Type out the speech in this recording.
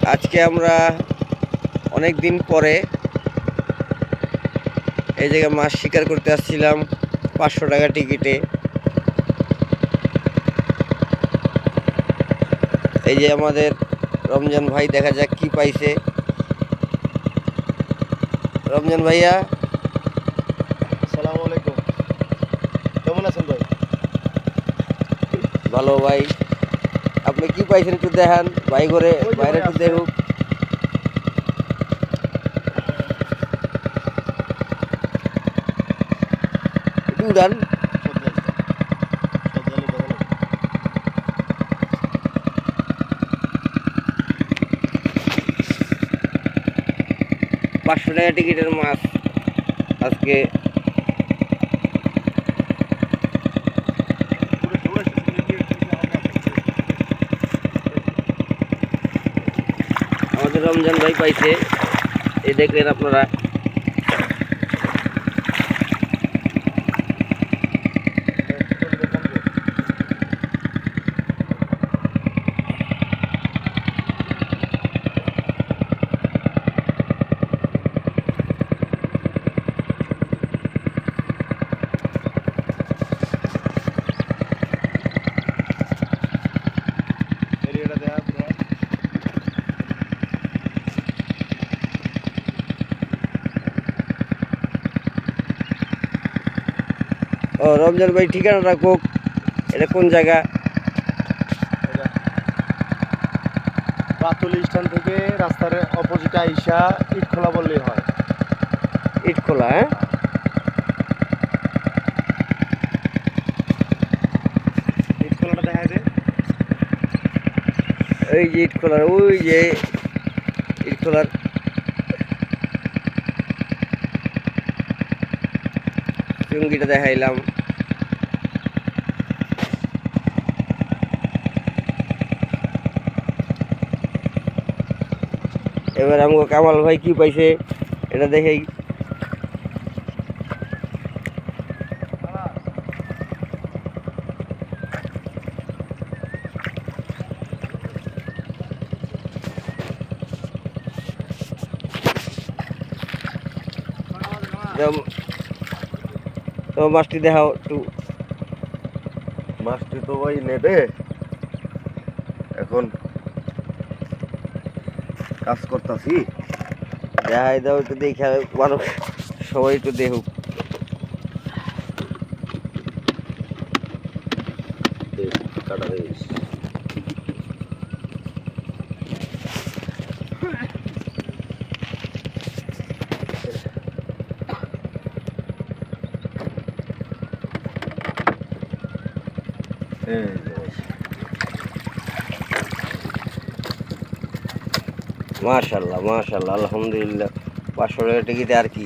আজকে আমরা অনেক দিন পরে এই জায়গায় মাছ শিকার করতে আসছিলাম 500 টাকা টিকিটে। এই যে আমাদের রমজান ভাই, দেখা যাক কি পাইছে। রমজান ভাইয়া, আসসালামু আলাইকুম। কেমন আছেন ভাই? ভালো ভাই। আপনি কি পাইছেন একটু দেখান ভাই, করে ওই যে বাইরে ভাই একটু আছে। দেখুক। একটু উড়ান। সজ্জালে দেখানো। 500 টাকা টিকিটের মাছ আজকে। আমাদের রমজান ভাই পাইছে, এই দেখলেন আপনারা। এরিয়াটা দেখা পুরো। ও রমজান ভাই, ঠিকানা রাখুক, এটা কোন জায়গা? এটা গাতলি স্ট্যান্ড থেকে রাস্তার অপোজিটে আইসা ইটখোলা বললেই হয়। ইটখোলা, হ্যাঁ? ইটখোলাটা দেখা যায়। ওই যে ইটখোলার, ওই যে ইটখোলার চুঙ্গিটা দেখাইলাম। এবার আমাকে কামাল ভাই কি পাইছে এটা দেখেই। তো মাছটি দেখাও একটু। মাছটি তো ভাই নেবে, এখন কাজ করতেছি। দেখাই দাও একটু, দেখে মানুষ সবাই একটু দেখুক। কাটা দিস। মাশাল্লাহ মাশাল্লাহ, আলহামদুলিল্লাহ। 500 টাকা টিকিটে আর কি।